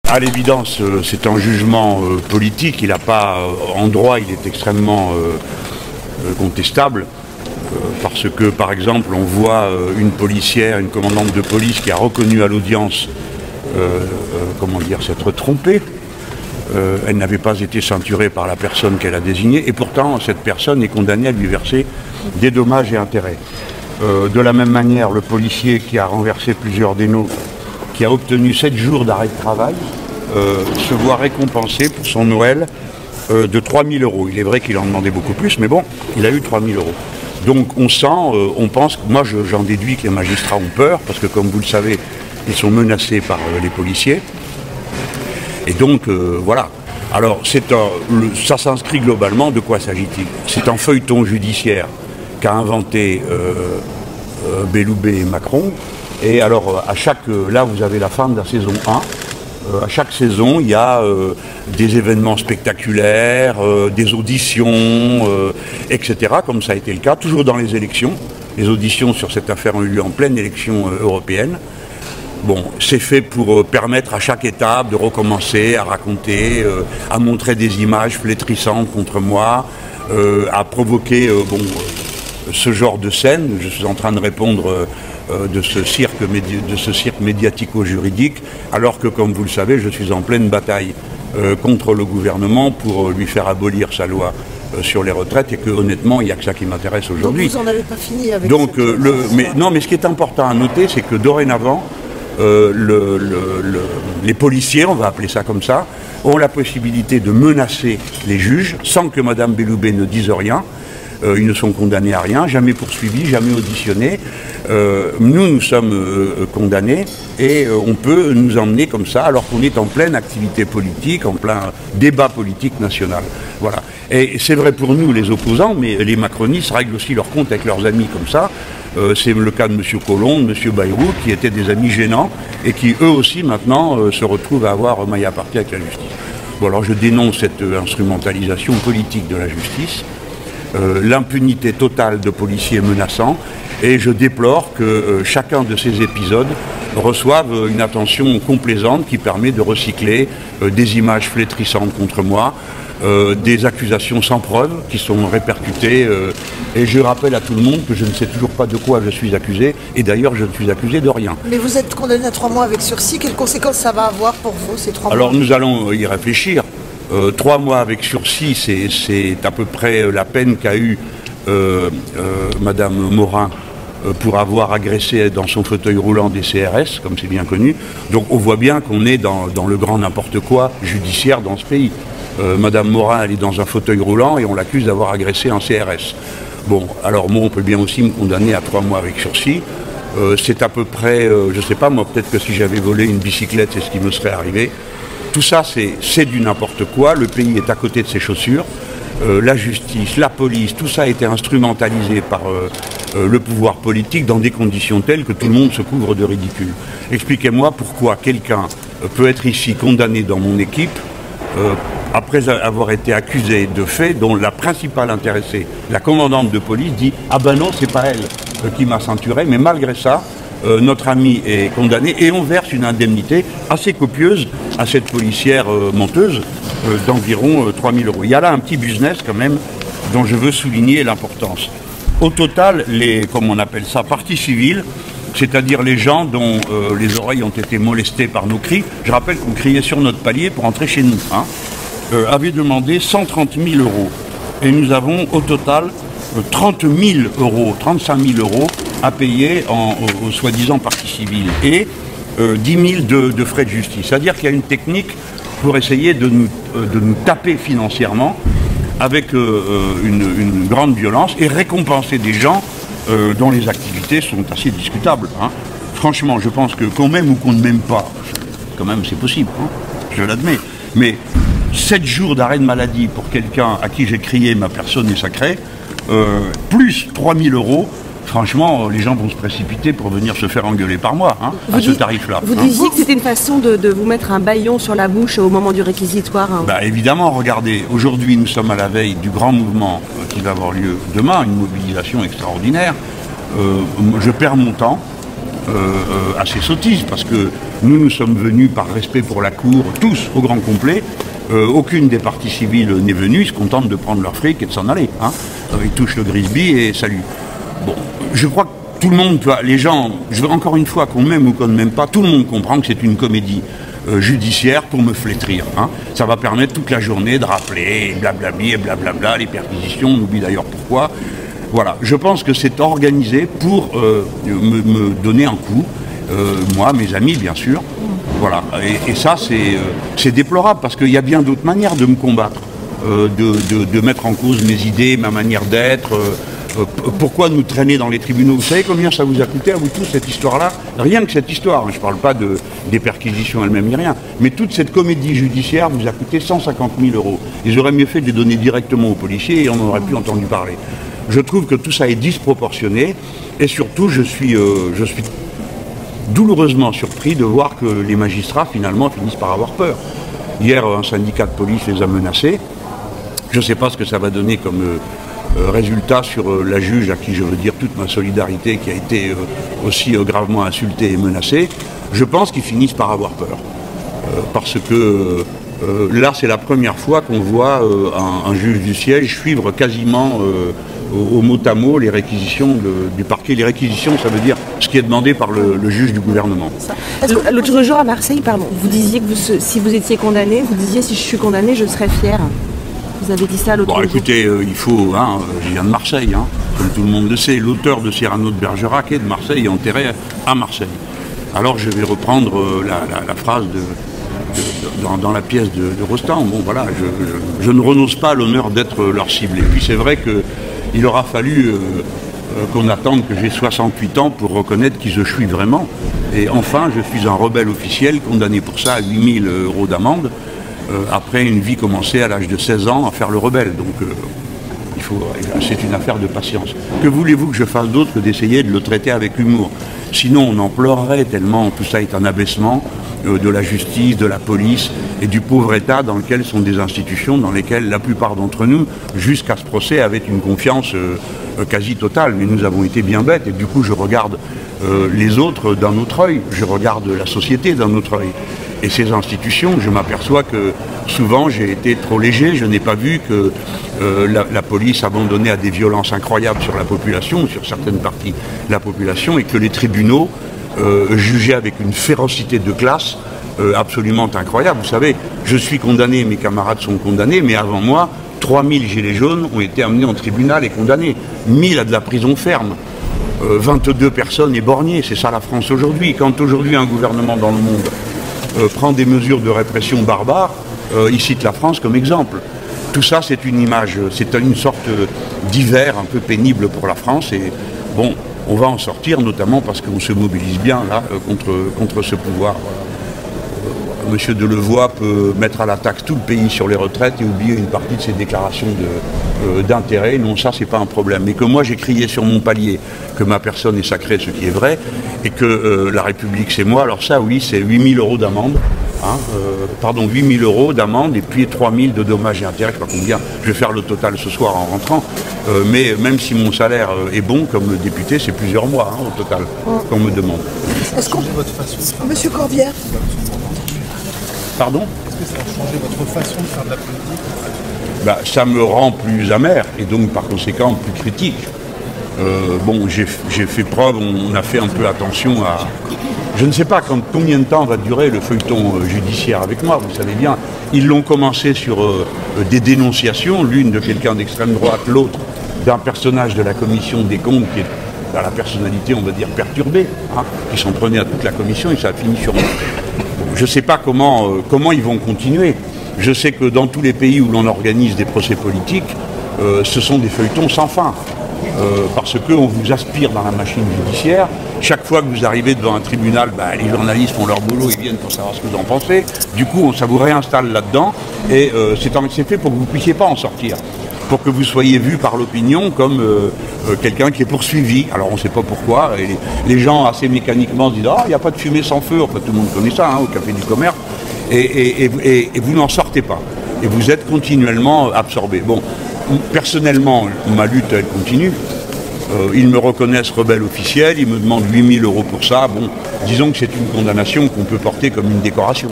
À l'évidence, c'est un jugement politique. Il n'a pas, en droit, il est extrêmement contestable. Parce que, par exemple, on voit une policière, une commandante de police qui a reconnu à l'audience, comment dire, s'être trompée. Elle n'avait pas été ceinturée par la personne qu'elle a désignée. Et pourtant, cette personne est condamnée à lui verser des dommages et intérêts. De la même manière, le policier qui a renversé plusieurs dénaux, qui a obtenu 7 jours d'arrêt de travail, se voit récompensé pour son Noël de 3 000 €. Il est vrai qu'il en demandait beaucoup plus, mais bon, il a eu 3 000 €. Donc on sent, on pense, moi j'en déduis que les magistrats ont peur, parce que comme vous le savez, ils sont menacés par les policiers. Et donc voilà. Alors ça s'inscrit globalement, de quoi s'agit-il? C'est un feuilleton judiciaire qu'a inventé Belloubet et Macron. Et alors, là vous avez la fin de la saison 1. À chaque saison, il y a des événements spectaculaires, des auditions, etc., comme ça a été le cas, toujours dans les élections. Les auditions sur cette affaire ont eu lieu en pleine élection européenne. Bon, c'est fait pour permettre à chaque étape de recommencer, à raconter, à montrer des images flétrissantes contre moi, à provoquer ce genre de scène. Je suis en train de répondre de ce cirque médiatico-juridique, alors que, comme vous le savez, je suis en pleine bataille contre le gouvernement pour lui faire abolir sa loi sur les retraites, et que, honnêtement, il n'y a que ça qui m'intéresse aujourd'hui. Donc vous n'en avez pas fini avec ça. Mais ce qui est important à noter, c'est que dorénavant, les policiers, on va appeler ça comme ça, ont la possibilité de menacer les juges sans que Mme Belloubet ne dise rien. Ils ne sont condamnés à rien, jamais poursuivis, jamais auditionnés. Nous sommes condamnés, et on peut nous emmener comme ça alors qu'on est en pleine activité politique, en plein débat politique national. Voilà. Et c'est vrai pour nous, les opposants, mais les macronistes règlent aussi leur compte avec leurs amis comme ça. C'est le cas de M. Collomb, de M. Bayrou, qui étaient des amis gênants et qui, eux aussi, maintenant, se retrouvent à avoir maille à partie avec la justice. Bon, alors je dénonce cette instrumentalisation politique de la justice. L'impunité totale de policiers menaçants, et je déplore que chacun de ces épisodes reçoive une attention complaisante qui permet de recycler des images flétrissantes contre moi, des accusations sans preuve qui sont répercutées, et je rappelle à tout le monde que je ne sais toujours pas de quoi je suis accusé, et d'ailleurs je ne suis accusé de rien. Mais vous êtes condamné à 3 mois avec sursis, quelles conséquences ça va avoir pour vous ces 3 mois? Alors nous allons y réfléchir. 3 mois avec sursis, c'est à peu près la peine qu'a eue Madame Morin pour avoir agressé dans son fauteuil roulant des CRS, comme c'est bien connu. Donc on voit bien qu'on est dans le grand n'importe quoi judiciaire dans ce pays. Madame Morin, elle est dans un fauteuil roulant et on l'accuse d'avoir agressé un CRS. Bon, alors moi, on peut bien aussi me condamner à 3 mois avec sursis. C'est à peu près, je sais pas, moi, peut-être que si j'avais volé une bicyclette, c'est ce qui me serait arrivé. Tout ça, c'est du n'importe quoi. Le pays est à côté de ses chaussures. La justice, la police, tout ça a été instrumentalisé par le pouvoir politique dans des conditions telles que tout le monde se couvre de ridicule. Expliquez-moi pourquoi quelqu'un peut être ici condamné dans mon équipe après avoir été accusé de faits dont la principale intéressée, la commandante de police, dit « Ah ben non, c'est pas elle qui m'a ceinturé », mais malgré ça, notre ami est condamné et on verse une indemnité assez copieuse à cette policière menteuse d'environ 3 000 €. Il y a là un petit business quand même dont je veux souligner l'importance. Au total, comme on appelle ça, parties civiles, c'est-à-dire les gens dont les oreilles ont été molestées par nos cris, je rappelle qu'on criait sur notre palier pour entrer chez nous, avaient demandé 130 000 €. Et nous avons au total 30 000 €, 35 000 € à payer aux soi-disant parties civiles, et 10 000 de frais de justice. C'est-à-dire qu'il y a une technique pour essayer de nous taper financièrement avec une grande violence et récompenser des gens dont les activités sont assez discutables. Franchement, je pense que qu'on m'aime ou qu'on ne m'aime pas, quand même c'est possible, je l'admets, mais 7 jours d'arrêt de maladie pour quelqu'un à qui j'ai crié « ma personne est sacrée », plus 3 000 €, franchement, les gens vont se précipiter pour venir se faire engueuler par moi, à ce tarif-là. Vous disiez que c'était une façon de vous mettre un bâillon sur la bouche au moment du réquisitoire. Bah, évidemment, regardez, aujourd'hui nous sommes à la veille du grand mouvement qui va avoir lieu demain, une mobilisation extraordinaire. Je perds mon temps. à ces sottises, parce que nous sommes venus par respect pour la Cour, tous au grand complet. Aucune des parties civiles n'est venue, ils se contentent de prendre leur fric et de s'en aller. Hein. Ils touchent le Grisby et salut. Bon, je crois que tout le monde, les gens, je veux encore une fois, qu'on m'aime ou qu'on ne m'aime pas, tout le monde comprend que c'est une comédie judiciaire pour me flétrir. Hein. Ça va permettre toute la journée de rappeler, blablabli et blablabla, les perquisitions, on oublie d'ailleurs pourquoi. Voilà, je pense que c'est organisé pour me donner un coup, moi, mes amis bien sûr. Voilà, et ça c'est déplorable parce qu'il y a bien d'autres manières de me combattre, de mettre en cause mes idées, ma manière d'être. Pourquoi nous traîner dans les tribunaux? Vous savez combien ça vous a coûté à vous tous cette histoire-là? Rien que cette histoire, hein, je ne parle pas des perquisitions elles-mêmes ni rien, mais toute cette comédie judiciaire vous a coûté 150 000 €. Ils auraient mieux fait de les donner directement aux policiers et on n'aurait plus entendu parler. Je trouve que tout ça est disproportionné et surtout je suis douloureusement surpris de voir que les magistrats finalement finissent par avoir peur. Hier, un syndicat de police les a menacés. Je ne sais pas ce que ça va donner comme résultat sur la juge à qui je veux dire toute ma solidarité, qui a été aussi gravement insultée et menacée. Je pense qu'ils finissent par avoir peur. Parce que là, c'est la première fois qu'on voit un juge du siège suivre quasiment au mot à mot les réquisitions du parquet. Les réquisitions, ça veut dire ce qui est demandé par le juge du gouvernement. L'autre jour à Marseille, pardon, vous disiez que si vous étiez condamné, vous disiez si je suis condamné, je serais fier. Vous avez dit ça l'autre jour. Bon, écoutez, il faut, hein, je viens de Marseille, hein, comme tout le monde le sait. L'auteur de Cyrano de Bergerac est de Marseille et enterré à Marseille. Alors je vais reprendre la phrase dans la pièce de Rostand. Bon voilà, je ne renonce pas à l'honneur d'être leur cible. Et puis c'est vrai qu'il aura fallu qu'on attende que j'ai 68 ans pour reconnaître qui je suis vraiment. Et enfin, je suis un rebelle officiel condamné pour ça à 8 000 € d'amende, après une vie commencée à l'âge de 16 ans à faire le rebelle. Donc c'est une affaire de patience. Que voulez-vous que je fasse d'autre que d'essayer de le traiter avec humour? Sinon on en pleurerait tellement tout ça est un abaissement de la justice, de la police et du pauvre État dans lequel sont des institutions dans lesquelles la plupart d'entre nous, jusqu'à ce procès, avaient une confiance quasi totale. Mais nous avons été bien bêtes et du coup je regarde les autres d'un autre œil, je regarde la société d'un autre œil. Et ces institutions, je m'aperçois que souvent j'ai été trop léger, je n'ai pas vu que la police abandonnait à des violences incroyables sur la population, sur certaines parties de la population, et que les tribunaux jugeaient avec une férocité de classe absolument incroyable. Vous savez, je suis condamné, mes camarades sont condamnés, mais avant moi, 3000 gilets jaunes ont été amenés en tribunal et condamnés. 1000 à de la prison ferme. 22 personnes éborgnées, c'est ça la France aujourd'hui. Quand aujourd'hui un gouvernement dans le monde prend des mesures de répression barbares, il cite la France comme exemple. Tout ça, c'est une image, c'est une sorte d'hiver un peu pénible pour la France. Et bon, on va en sortir, notamment parce qu'on se mobilise bien là contre ce pouvoir. Monsieur Delevoye peut mettre à la taxe tout le pays sur les retraites et oublier une partie de ses déclarations d'intérêt. Non, ça, c'est pas un problème. Mais que moi, j'ai crié sur mon palier que ma personne est sacrée, ce qui est vrai, et que la République, c'est moi. Alors ça, oui, c'est 8 000 € d'amende. Hein, 8 000 € d'amende et puis 3 000 de dommages et intérêts. Je ne sais pas combien. Je vais faire le total ce soir en rentrant. Mais même si mon salaire est bon comme député, c'est plusieurs mois hein, au total qu'on me demande. Est-ce qu'on... Monsieur Corbière. Pardon? Est-ce que ça a changé votre façon de faire de la politique? Ça me rend plus amer et donc par conséquent plus critique. Bon, j'ai fait preuve, on a fait un peu attention à... Je ne sais pas combien de temps va durer le feuilleton judiciaire avec moi, vous savez bien. Ils l'ont commencé sur des dénonciations, l'une de quelqu'un d'extrême droite, l'autre d'un personnage de la commission des comptes qui est à la personnalité, on va dire, perturbée, hein, qui s'en prenait à toute la commission et ça a fini sur moi. Je ne sais pas comment ils vont continuer. Je sais que dans tous les pays où l'on organise des procès politiques, ce sont des feuilletons sans fin. Parce qu'on vous aspire dans la machine judiciaire. Chaque fois que vous arrivez devant un tribunal, les journalistes font leur boulot, ils viennent pour savoir ce que vous en pensez. Du coup, ça vous réinstalle là-dedans et c'est fait pour que vous ne puissiez pas en sortir. Pour que vous soyez vu par l'opinion comme quelqu'un qui est poursuivi. Alors on ne sait pas pourquoi. Et les gens assez mécaniquement se disent « Ah, il n'y a pas de fumée sans feu ». Enfin, tout le monde connaît ça hein, au Café du Commerce. Et vous n'en sortez pas. Et vous êtes continuellement absorbé. Bon, personnellement, ma lutte, elle continue. Ils me reconnaissent rebelle officiel, ils me demandent 8 000 € pour ça. Bon, disons que c'est une condamnation qu'on peut porter comme une décoration.